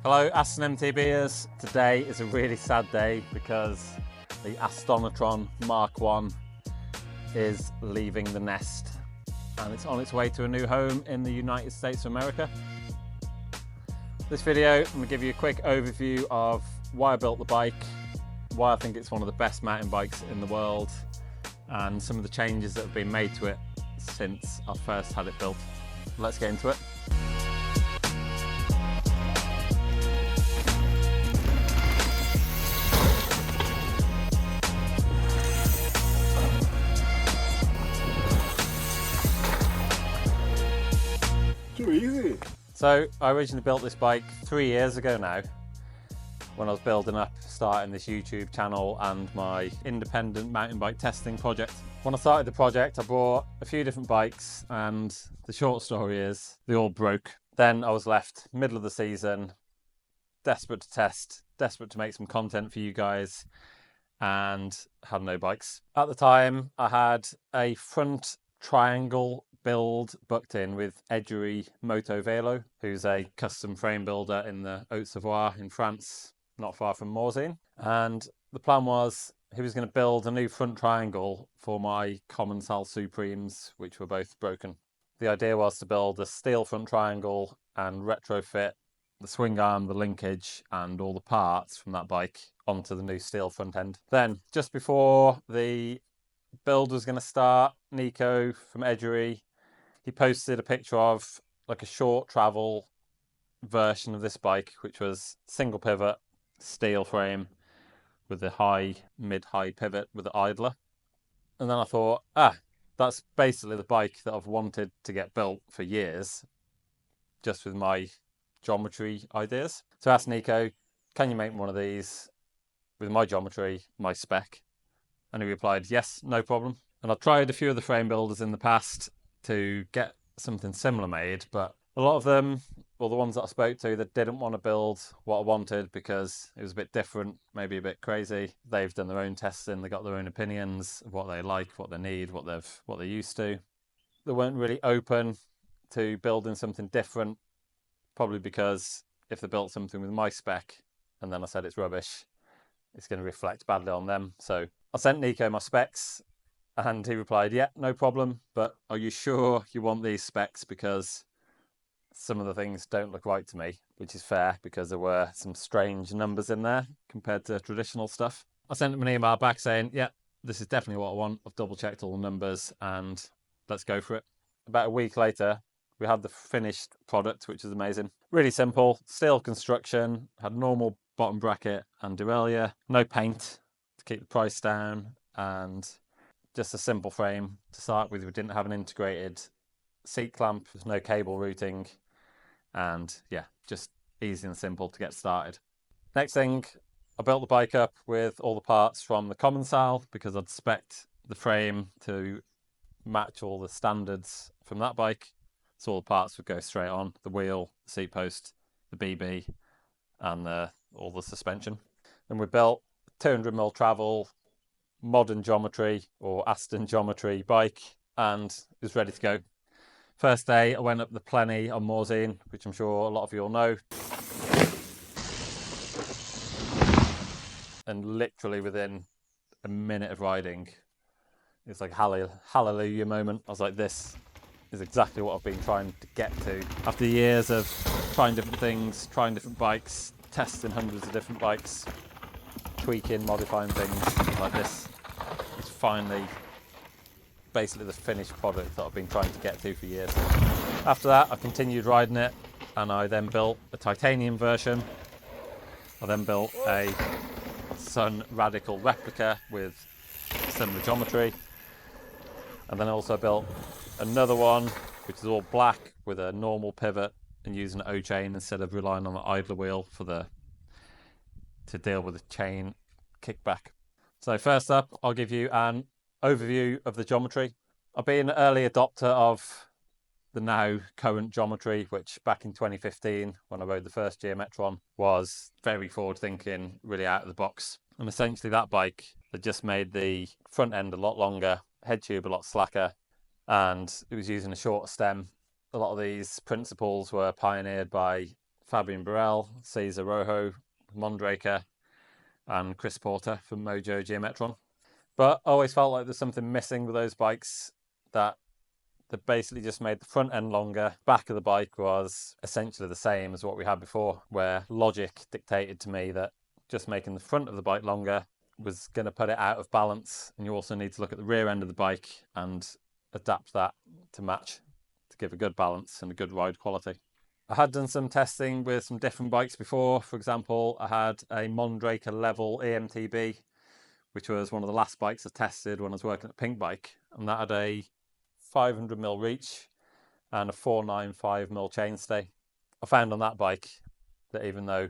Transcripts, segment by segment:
Hello AstonMTBers. Today is a really sad day because the ASTON-A-TRON Mark 1 is leaving the nest and it's on its way to a new home in the United States of America. This video, I'm going to give you a quick overview of why I built the bike, why I think it's one of the best mountain bikes in the world, and some of the changes that have been made to it since I first had it built. Let's get into it. So I originally built this bike 3 years ago now, when I was building up, starting this YouTube channel and my independent mountain bike testing project. When I started the project, I bought a few different bikes, and the short story is they all broke. Then I was left middle of the season, desperate to test, desperate to make some content for you guys, and had no bikes. At the time, I had a front triangle build booked in with Edgery Moto Velo, who's a custom frame builder in the Haute-Savoie in France, not far from Morzine. And the plan was he was going to build a new front triangle for my Commencal Supremes, which were both broken. The idea was to build a steel front triangle and retrofit the swing arm, the linkage, and all the parts from that bike onto the new steel front end. Then, just before the build was going to start, Nico from Edgery, he posted a picture of like a short travel version of this bike, which was single pivot, steel frame with a mid-high pivot with the idler. And then I thought, that's basically the bike that I've wanted to get built for years, just with my geometry ideas. So I asked Nico, can you make one of these with my geometry, my spec? And he replied, yes, no problem. And I've tried a few of the frame builders in the past to get something similar made, but a lot of them, well, the ones that I spoke to that didn't want to build what I wanted because it was a bit different, maybe a bit crazy. They've done their own testing, they got their own opinions of what they like, what they need, what they're used to. They weren't really open to building something different, probably because if they built something with my spec and then I said it's rubbish, it's going to reflect badly on them. So I sent Nico my specs and he replied, yeah, no problem, but are you sure you want these specs? Because some of the things don't look right to me, which is fair because there were some strange numbers in there compared to traditional stuff. I sent him an email back saying, yeah, this is definitely what I want. I've double checked all the numbers and let's go for it. About a week later, we had the finished product, which is amazing. Really simple, steel construction, had normal bottom bracket and derailleur, no paint to keep the price down, and just a simple frame to start with. We didn't have an integrated seat clamp, there's no cable routing, and yeah, just easy and simple to get started. Next thing, I built the bike up with all the parts from the Commencal because I'd spec'd the frame to match all the standards from that bike. So all the parts would go straight on, the wheel, the seat post, the BB, and all the suspension. Then we built 200mm travel, modern geometry or Aston geometry bike, and it was ready to go. First day, I went up the Plenny on Morzine, which I'm sure a lot of you all know. And literally within a minute of riding, it's like a hallelujah moment. I was like, this is exactly what I've been trying to get to. After years of trying different things, trying different bikes, testing hundreds of different bikes, tweaking, modifying things, like this is finally basically the finished product that I've been trying to get to for years. After that, I continued riding it, and I then built a titanium version. I then built a Sun Radical replica with similar geometry, and then I also built another one which is all black with a normal pivot and using an O-chain instead of relying on the idler wheel to deal with the chain kickback. So first up, I'll give you an overview of the geometry. I've been an early adopter of the now current geometry, which back in 2015, when I rode the first ASTON-A-TRON, was very forward thinking, really out of the box. And essentially that bike had just made the front end a lot longer, head tube a lot slacker, and it was using a shorter stem. A lot of these principles were pioneered by Fabian Burrell, Cesar Rojo, Mondraker, and Chris Porter from m.g.u. But I always felt like there's something missing with those bikes, that they basically just made the front end longer. Back of the bike was essentially the same as what we had before, where logic dictated to me that just making the front of the bike longer was going to put it out of balance. And you also need to look at the rear end of the bike and adapt that to match, to give a good balance and a good ride quality. I had done some testing with some different bikes before. For example, I had a Mondraker level MTB, which was one of the last bikes I tested when I was working at Pink Bike, and that had a 500mm reach and a 495mm chainstay. I found on that bike that even though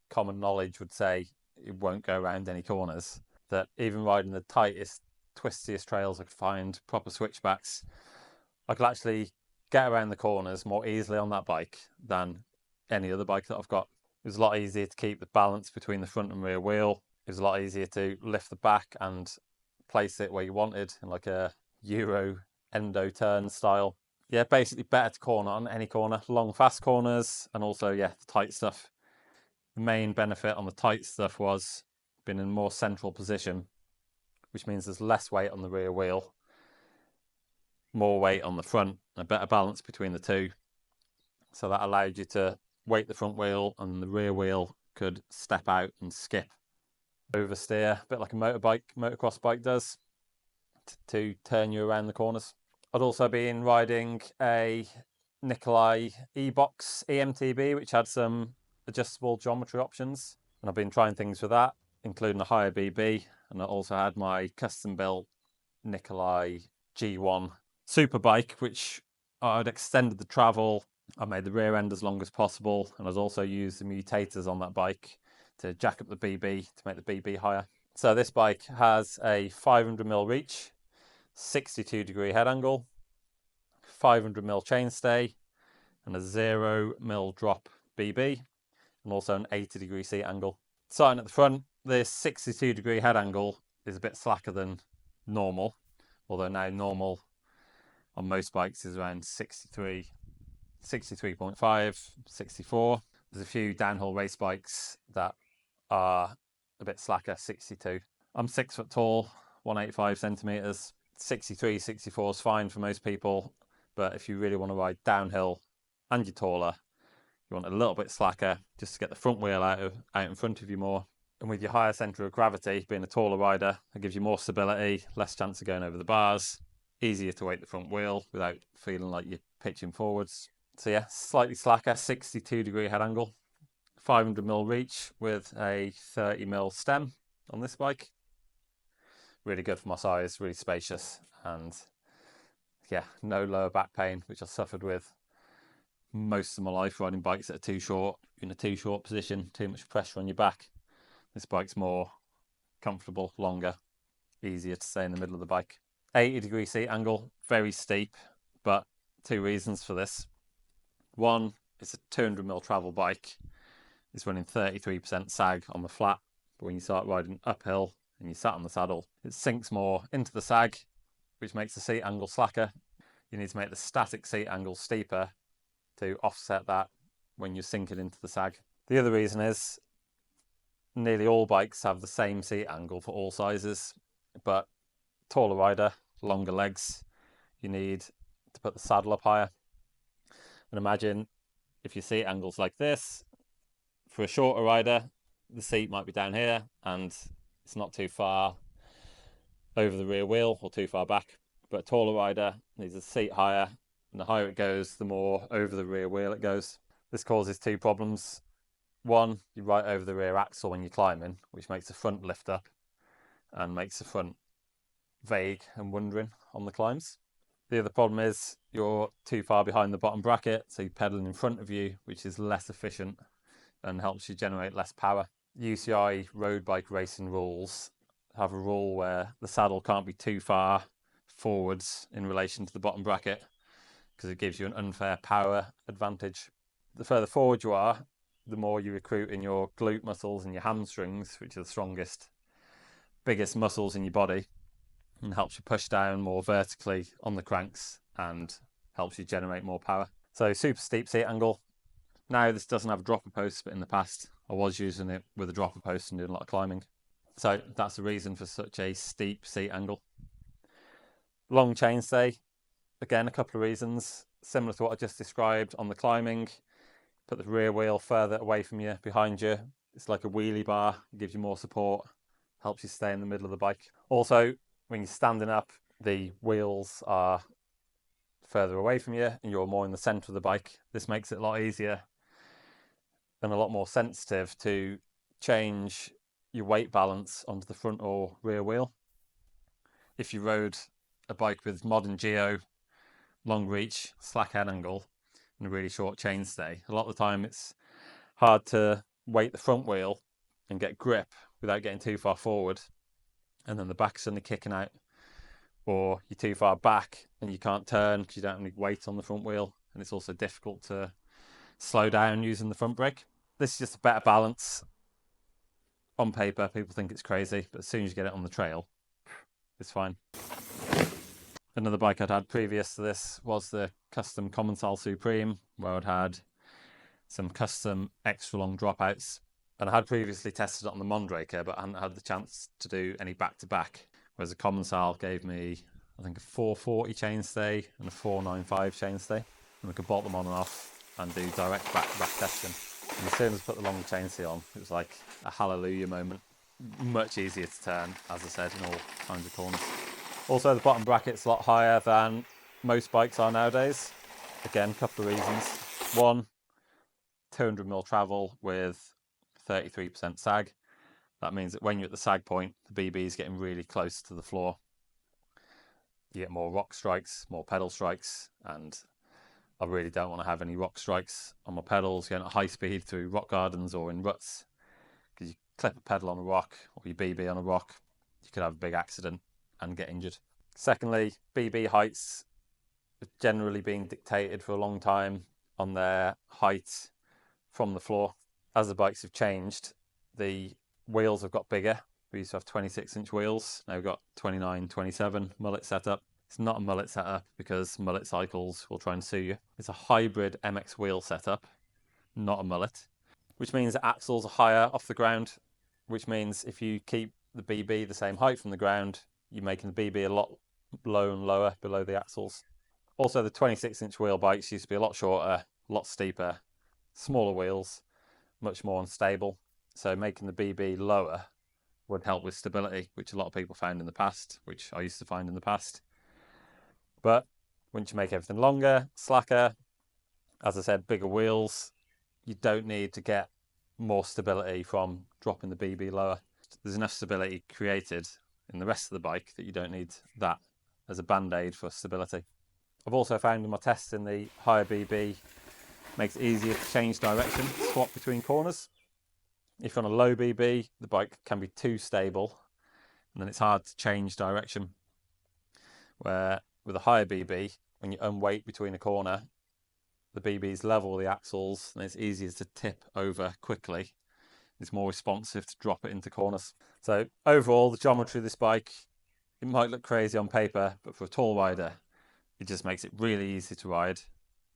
common knowledge would say it won't go around any corners, that even riding the tightest, twistiest trails I could find, proper switchbacks, I could actually get around the corners more easily on that bike than any other bike that I've got. It was a lot easier to keep the balance between the front and rear wheel. It was a lot easier to lift the back and place it where you wanted in like a Euro endo turn style. Yeah, basically better to corner on any corner, long fast corners, and also the tight stuff. The main benefit on the tight stuff was being in a more central position, which means there's less weight on the rear wheel, more weight on the front, a better balance between the two. So that allowed you to weight the front wheel and the rear wheel could step out and skip, oversteer, a bit like a motocross bike does, to turn you around the corners. I'd also been riding a Nikolai E-Box EMTB, which had some adjustable geometry options, and I've been trying things with that, including a higher BB, and I also had my custom built Nikolai G1 super bike, which I'd extended the travel. I made the rear end as long as possible, and I'd also used the mutators on that bike to jack up the BB to make the BB higher. So this bike has a 500mm reach, 62° head angle, 500mm chainstay, and a 0mm drop BB, and also an 80° seat angle. Starting at the front, this 62° head angle is a bit slacker than normal, although now normal on most bikes is around 63, 63.5, 64. There's a few downhill race bikes that are a bit slacker, 62. I'm 6 foot tall, 185 centimeters. 63, 64 is fine for most people, but if you really want to ride downhill and you're taller, you want a little bit slacker just to get the front wheel out in front of you more. And with your higher centre of gravity, being a taller rider, it gives you more stability, less chance of going over the bars, easier to weight the front wheel without feeling like you're pitching forwards. So slightly slacker, 62° head angle, 500mm reach with a 30mm stem on this bike. Really good for my size, really spacious, and no lower back pain, which I suffered with most of my life riding bikes that are too short, in a too short position, too much pressure on your back. This bike's more comfortable, longer, easier to stay in the middle of the bike. 80° seat angle, very steep, but two reasons for this. One, it's a 200mm travel bike. It's running 33% sag on the flat, but when you start riding uphill and you sat on the saddle, it sinks more into the sag, which makes the seat angle slacker. You need to make the static seat angle steeper to offset that when you're sinking into the sag. The other reason is nearly all bikes have the same seat angle for all sizes, but taller rider, longer legs, you need to put the saddle up higher. And imagine if your seat angle's like this, for a shorter rider, the seat might be down here and it's not too far over the rear wheel or too far back, but a taller rider needs a seat higher, and the higher it goes, the more over the rear wheel it goes. This causes two problems. One, you're right over the rear axle when you're climbing, which makes the front lift up and makes the front vague and wandering on the climbs. The other problem is you're too far behind the bottom bracket, so you're pedaling in front of you, which is less efficient and helps you generate less power. UCI road bike racing rules have a rule where the saddle can't be too far forwards in relation to the bottom bracket because it gives you an unfair power advantage. The further forward you are, the more you recruit in your glute muscles and your hamstrings, which are the strongest, biggest muscles in your body, and helps you push down more vertically on the cranks and helps you generate more power. So super steep seat angle, Now this doesn't have a dropper post, but in the past I was using it with a dropper post and doing a lot of climbing. So that's the reason for such a steep seat angle. Long chainstay, again, a couple of reasons. Similar to what I just described on the climbing, put the rear wheel further away from you, behind you. It's like a wheelie bar, it gives you more support, helps you stay in the middle of the bike. Also, when you're standing up, the wheels are further away from you and you're more in the center of the bike. This makes it a lot easier and a lot more sensitive to change your weight balance onto the front or rear wheel. If you rode a bike with m.g.u, long reach, slack head angle, and a really short chainstay, a lot of the time it's hard to weight the front wheel and get grip without getting too far forward, and then the back's suddenly kicking out, or you're too far back and you can't turn because you don't have any weight on the front wheel, and it's also difficult to slow down using the front brake. This is just a better balance. On paper, people think it's crazy, but as soon as you get it on the trail, it's fine. Another bike I'd had previous to this was the custom Commensal Supreme, where I'd had some custom extra long dropouts. And I had previously tested it on the Mondraker, but I hadn't had the chance to do any back-to-back. Whereas the Commensal gave me, I think, a 440 chainstay and a 495 chainstay. And I could bolt them on and off and do direct back-to-back testing. And as soon as I put the long chainstay on, it was like a hallelujah moment. Much easier to turn, as I said, in all kinds of corners. Also, the bottom bracket's a lot higher than most bikes are nowadays. Again, a couple of reasons. One, 200mm travel with 33% sag. That means that when you're at the sag point, the BB is getting really close to the floor. You get more rock strikes, more pedal strikes, and I really don't want to have any rock strikes on my pedals going at high speed through rock gardens or in ruts, because you clip a pedal on a rock or your BB on a rock, you could have a big accident and get injured. Secondly, BB heights have generally been dictated for a long time on their height from the floor. As the bikes have changed, the wheels have got bigger. We used to have 26-inch wheels. Now we've got 29, 27 mullet setup. It's not a mullet setup because mullet cycles will try and sue you. It's a hybrid MX wheel setup, not a mullet, which means the axles are higher off the ground, which means if you keep the BB the same height from the ground, you're making the BB a lot lower and lower below the axles. Also, the 26-inch wheel bikes used to be a lot shorter, a lot steeper, smaller wheels, much more unstable. So making the BB lower would help with stability, which a lot of people found in the past, which I used to find in the past. But once you make everything longer, slacker, as I said, bigger wheels, you don't need to get more stability from dropping the BB lower. There's enough stability created in the rest of the bike that you don't need that as a band-aid for stability. I've also found in my tests in the higher BB makes it easier to change direction, swap between corners. If you're on a low BB, the bike can be too stable and then it's hard to change direction. Where with a higher BB, when you unweight between a corner, the BBs level the axles and it's easier to tip over quickly. It's more responsive to drop it into corners. So overall, the geometry of this bike, it might look crazy on paper, but for a tall rider, it just makes it really easy to ride,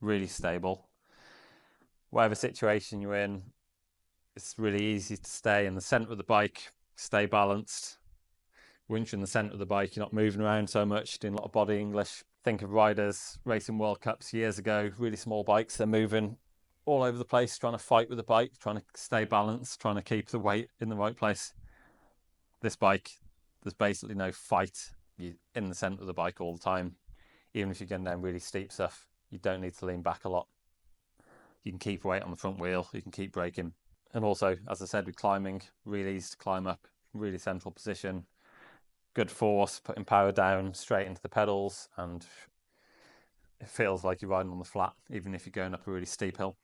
really stable. Whatever situation you're in, it's really easy to stay in the center of the bike, stay balanced. Once you're in the center of the bike, you're not moving around so much, doing a lot of body English. Think of riders racing World Cups years ago, really small bikes, they're moving all over the place, trying to fight with the bike, trying to stay balanced, trying to keep the weight in the right place. This bike, there's basically no fight. You're in the center of the bike all the time. Even if you're going down really steep stuff, you don't need to lean back a lot. You can keep weight on the front wheel, you can keep braking. And also, as I said, with climbing, really easy to climb up, really central position, good force, putting power down straight into the pedals, and it feels like you're riding on the flat, even if you're going up a really steep hill.